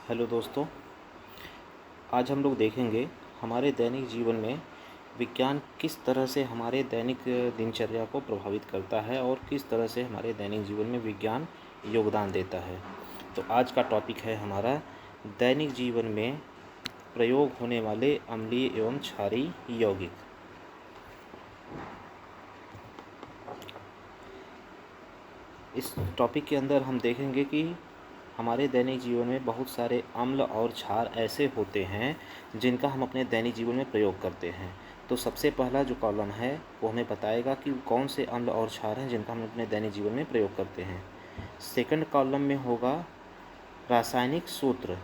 Hello दोस्तों, आज हम लोग देखेंगे हमारे दैनिक जीवन में विज्ञान किस तरह से हमारे दैनिक दिनचर्या को प्रभावित करता है और किस तरह से हमारे दैनिक जीवन में विज्ञान योगदान देता है। तो आज का टॉपिक है हमारा दैनिक जीवन में प्रयोग होने वाले अम्लीय एवं क्षारीय यौगिक। इस टॉपिक के अंदर हम देखेंगे कि हमारे दैनिक जीवन में बहुत सारे अम्ल और क्षार ऐसे होते हैं जिनका हम अपने दैनिक जीवन में प्रयोग करते हैं। तो सबसे पहला जो कॉलम है वो हमें बताएगा कि कौन से अम्ल और क्षार हैं जिनका हम अपने दैनिक जीवन में प्रयोग करते हैं। सेकंड कॉलम में होगा रासायनिक सूत्र,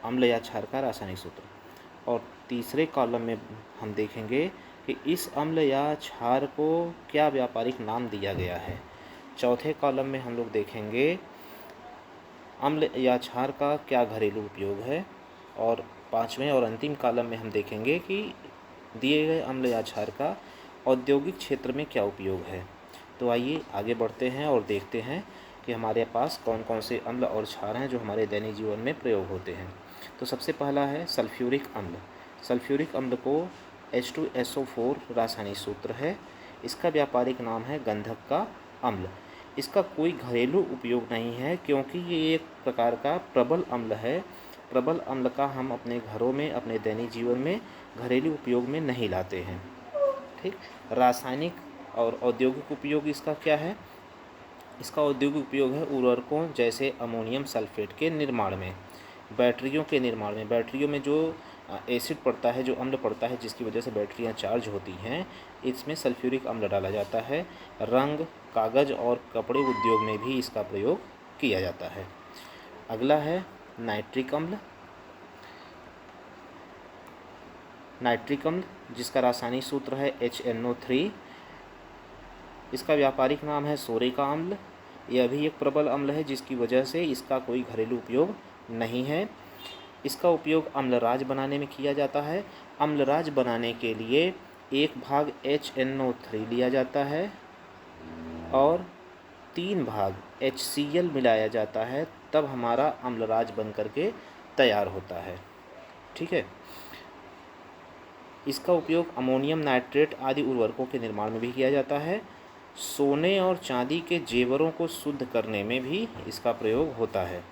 अम्ल या क्षार का रासायनिक सूत्र। और तीसरे कॉलम में हम देखेंगे कि इस अम्ल या क्षार को क्या व्यापारिक नाम दिया गया है। चौथे कॉलम में हम लोग देखेंगे अम्ल या क्षार का क्या घरेलू उपयोग है। और पांचवें और अंतिम कॉलम में हम देखेंगे कि दिए गए अम्ल या क्षार का औद्योगिक क्षेत्र में क्या उपयोग है। तो आइए आगे बढ़ते हैं और देखते हैं कि हमारे पास कौन कौन से अम्ल और क्षार हैं जो हमारे दैनिक जीवन में प्रयोग होते हैं। तो सबसे पहला है सल्फ्यूरिक अम्ल। सल्फ्यूरिक अम्ल को H2SO4 रासायनिक सूत्र है। इसका व्यापारिक नाम है गंधक का अम्ल। इसका कोई घरेलू उपयोग नहीं है क्योंकि ये एक प्रकार का प्रबल अम्ल है। प्रबल अम्ल का हम अपने घरों में अपने दैनिक जीवन में घरेलू उपयोग में नहीं लाते हैं। ठीक। रासायनिक और औद्योगिक उपयोग इसका क्या है? इसका औद्योगिक उपयोग है उर्वरकों जैसे अमोनियम सल्फेट के निर्माण में, बैटरियों के निर्माण में। बैटरियों में जो एसिड पड़ता है, जो अम्ल पड़ता है जिसकी वजह से बैटरियां चार्ज होती हैं, इसमें सल्फ्यूरिक अम्ल डाला जाता है। रंग, कागज़ और कपड़े उद्योग में भी इसका प्रयोग किया जाता है। अगला है नाइट्रिक अम्ल। नाइट्रिक अम्ल जिसका रासायनिक सूत्र है HNO3। इसका व्यापारिक नाम है सोरे का अम्ल। यह भी एक प्रबल अम्ल है जिसकी वजह से इसका कोई घरेलू उपयोग नहीं है। इसका उपयोग अम्लराज बनाने में किया जाता है। अम्लराज बनाने के लिए 1 भाग HNO3 लिया जाता है और 3 भाग HCl मिलाया जाता है, तब हमारा अम्लराज बन करके तैयार होता है। ठीक है। इसका उपयोग अमोनियम नाइट्रेट आदि उर्वरकों के निर्माण में भी किया जाता है। सोने और चांदी के जेवरों को शुद्ध करने में भी इसका प्रयोग होता है।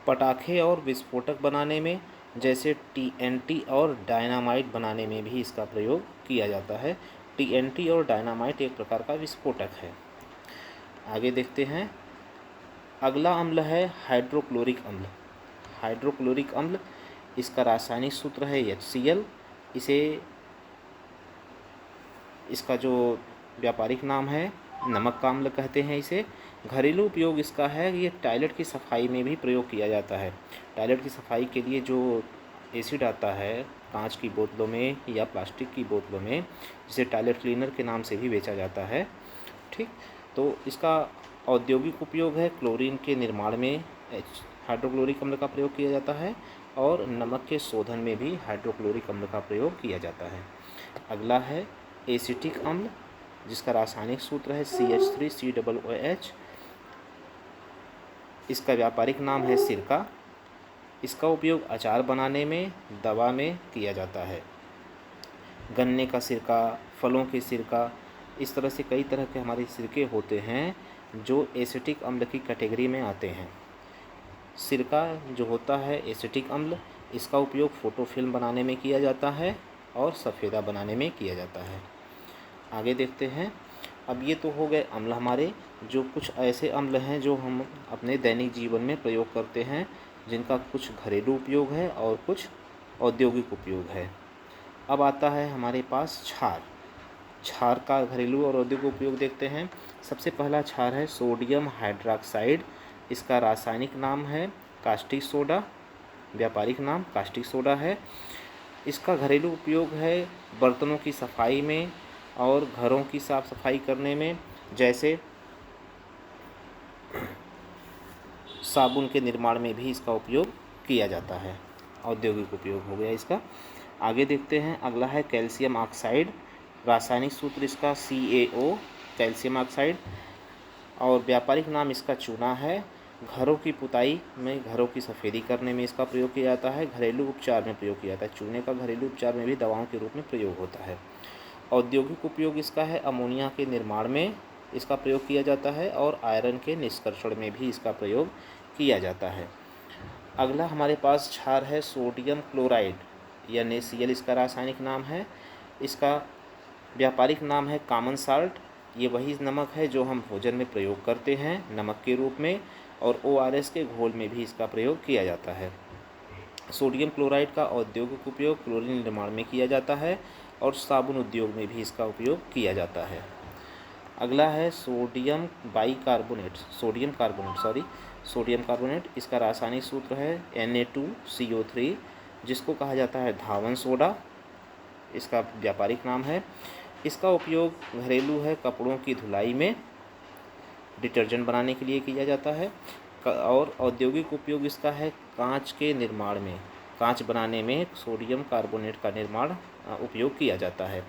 पटाखे और विस्फोटक बनाने में जैसे TNT और डायनामाइट बनाने में भी इसका प्रयोग किया जाता है। TNT और डायनामाइट एक प्रकार का विस्फोटक है। आगे देखते हैं। अगला अम्ल है हाइड्रोक्लोरिक अम्ल। हाइड्रोक्लोरिक अम्ल इसका रासायनिक सूत्र है HCl। इसका जो व्यापारिक नाम है नमक का अम्ल कहते हैं इसे। घरेलू उपयोग इसका है, ये टॉयलेट की सफाई में भी प्रयोग किया जाता है। टॉयलेट की सफाई के लिए जो एसिड आता है कांच की बोतलों में या प्लास्टिक की बोतलों में, जिसे टॉयलेट क्लीनर के नाम से भी बेचा जाता है। ठीक। तो इसका औद्योगिक उपयोग है, क्लोरीन के निर्माण में हाइड्रोक्लोरिक अम्ल का प्रयोग किया जाता है और नमक के शोधन में भी हाइड्रोक्लोरिक अम्ल का प्रयोग किया जाता है। अगला है एसिटिक अम्ल जिसका रासायनिक सूत्र है CH3COOH। इसका व्यापारिक नाम है सिरका। इसका उपयोग अचार बनाने में, दवा में किया जाता है। गन्ने का सिरका, फलों के सिरका, इस तरह से कई तरह के हमारे सिरके होते हैं जो एसिटिक अम्ल की कैटेगरी में आते हैं। सिरका जो होता है एसिटिक अम्ल, इसका उपयोग फोटो फिल्म बनाने में किया जाता है और सफ़ेदा बनाने में किया जाता है। आगे देखते हैं। अब ये तो हो गए अम्ल हमारे, जो कुछ ऐसे अम्ल हैं जो हम अपने दैनिक जीवन में प्रयोग करते हैं, जिनका कुछ घरेलू उपयोग है और कुछ औद्योगिक उपयोग है। अब आता है हमारे पास क्षार। क्षार का घरेलू और औद्योगिक उपयोग देखते हैं। सबसे पहला क्षार है सोडियम हाइड्रॉक्साइड। इसका रासायनिक नाम है कास्टिक सोडा। व्यापारिक नाम कास्टिक सोडा है। इसका घरेलू उपयोग है बर्तनों की सफाई में और घरों की साफ़ सफाई करने में, जैसे साबुन के निर्माण में भी इसका उपयोग किया जाता है। औद्योगिक उपयोग हो गया इसका। आगे देखते हैं। अगला है कैल्शियम ऑक्साइड। रासायनिक सूत्र इसका CaO, कैल्शियम ऑक्साइड, और व्यापारिक नाम इसका चूना है। घरों की पुताई में, घरों की सफ़ेदी करने में इसका प्रयोग किया जाता है। घरेलू उपचार में प्रयोग किया जाता है। चूने का घरेलू उपचार में भी दवाओं के रूप में प्रयोग होता है। औद्योगिक उपयोग इसका है, अमोनिया के निर्माण में इसका प्रयोग किया जाता है और आयरन के निष्कर्षण में भी इसका प्रयोग किया जाता है। अगला हमारे पास क्षार है सोडियम क्लोराइड या NaCl इसका रासायनिक नाम है। इसका व्यापारिक नाम है कॉमन साल्ट। ये वही नमक है जो हम भोजन में प्रयोग करते हैं नमक के रूप में, और ORS के घोल में भी इसका प्रयोग किया जाता है। सोडियम क्लोराइड का औद्योगिक उपयोग क्लोरीन निर्माण में किया जाता है और साबुन उद्योग में भी इसका उपयोग किया जाता है। अगला है सोडियम कार्बोनेट। इसका रासायनिक सूत्र है Na2CO3, जिसको कहा जाता है धावन सोडा, इसका व्यापारिक नाम है। इसका उपयोग घरेलू है, कपड़ों की धुलाई में, डिटर्जेंट बनाने के लिए किया जाता है। और औद्योगिक उपयोग इसका है कांच के निर्माण में, कांच बनाने में सोडियम कार्बोनेट का निर्माण उपयोग किया जाता है।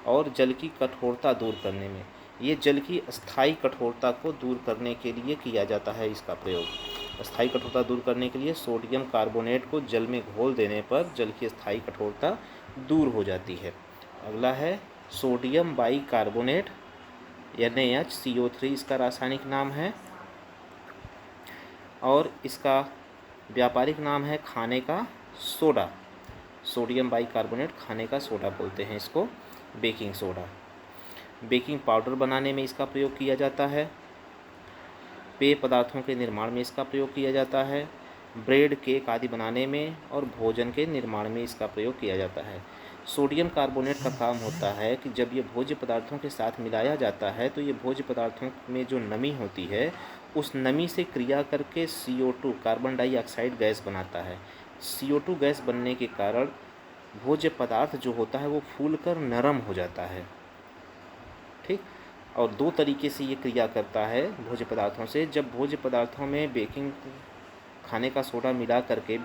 और जल की कठोरता दूर करने में, ये जल की अस्थायी कठोरता को दूर करने के लिए किया जाता है इसका प्रयोग। अस्थायी कठोरता दूर करने के लिए सोडियम कार्बोनेट को जल में घोल देने पर जल की अस्थायी कठोरता दूर हो जाती है। अगला है सोडियम बाइकार्बोनेट NaHCO3 इसका रासायनिक नाम है और इसका व्यापारिक नाम है खाने का सोडा। सोडियम बाइकार्बोनेट खाने का सोडा बोलते हैं इसको, बेकिंग सोडा। बेकिंग पाउडर बनाने में इसका प्रयोग किया जाता है। पेय पदार्थों के निर्माण में इसका प्रयोग किया जाता है। ब्रेड, केक आदि बनाने में और भोजन के निर्माण में इसका प्रयोग किया जाता है। सोडियम कार्बोनेट का काम होता है कि जब ये भोज्य पदार्थों के साथ मिलाया जाता है तो ये भोज्य पदार्थों में जो नमी होती है उस नमी से क्रिया करके CO2 कार्बन डाइऑक्साइड गैस बनाता है। CO2 गैस बनने के कारण भोज्य पदार्थ जो होता है वो फूलकर नरम हो जाता है। ठीक, और दो तरीके से ये क्रिया करता है भोज्य पदार्थों से। जब भोज्य पदार्थों में खाने का सोडा मिला करके,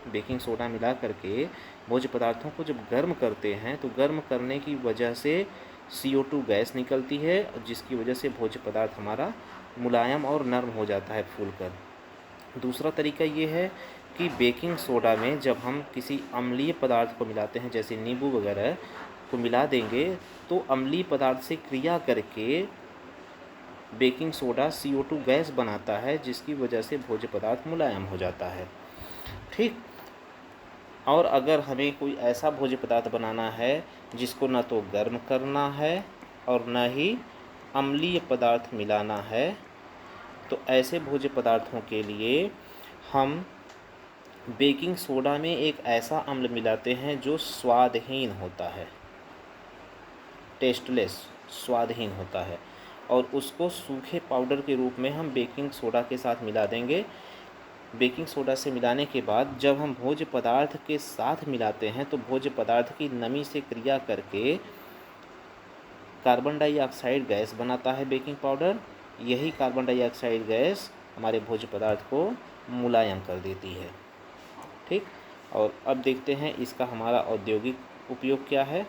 बेकिंग सोडा मिला करके भोज्य पदार्थों को जब गर्म करते हैं तो गर्म करने की वजह से CO2 गैस निकलती है, जिसकी वजह से भोज्य पदार्थ हमारा मुलायम और नरम हो जाता है फूलकर। दूसरा तरीका ये है कि बेकिंग सोडा में जब हम किसी अम्लीय पदार्थ को मिलाते हैं, जैसे नींबू वगैरह को मिला देंगे, तो अम्लीय पदार्थ से क्रिया करके बेकिंग सोडा CO2 गैस बनाता है, जिसकी वजह से भोज्य पदार्थ मुलायम हो जाता है। ठीक, और अगर हमें कोई ऐसा भोज्य पदार्थ बनाना है जिसको न तो गर्म करना है और न ही अम्लीय पदार्थ मिलाना है, तो ऐसे भोज्य पदार्थों के लिए हम बेकिंग सोडा में एक ऐसा अम्ल मिलाते हैं जो स्वादहीन होता है, टेस्टलेस, स्वादहीन होता है, और उसको सूखे पाउडर के रूप में हम बेकिंग सोडा के साथ मिला देंगे। बेकिंग सोडा से मिलाने के बाद जब हम भोज्य पदार्थ के साथ मिलाते हैं तो भोज्य पदार्थ की नमी से क्रिया करके कार्बन डाइऑक्साइड गैस बनाता है बेकिंग पाउडर। यही कार्बन डाइऑक्साइड गैस हमारे भोज्य पदार्थ को मुलायम कर देती है। ठीक, और अब देखते हैं इसका हमारा औद्योगिक उपयोग क्या है।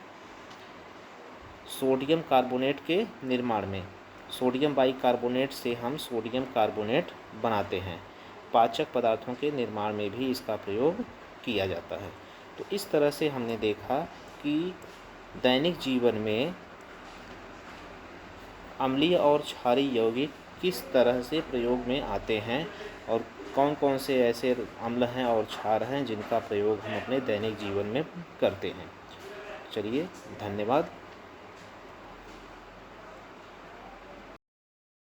सोडियम कार्बोनेट के निर्माण में, सोडियम बाइकार्बोनेट से हम सोडियम कार्बोनेट बनाते हैं। पाचक पदार्थों के निर्माण में भी इसका प्रयोग किया जाता है। तो इस तरह से हमने देखा कि दैनिक जीवन में अम्लीय और क्षारीय यौगिक किस तरह से प्रयोग में आते हैं और कौन कौन से ऐसे अम्ल हैं और क्षार हैं जिनका प्रयोग हम अपने दैनिक जीवन में करते हैं। चलिए, धन्यवाद।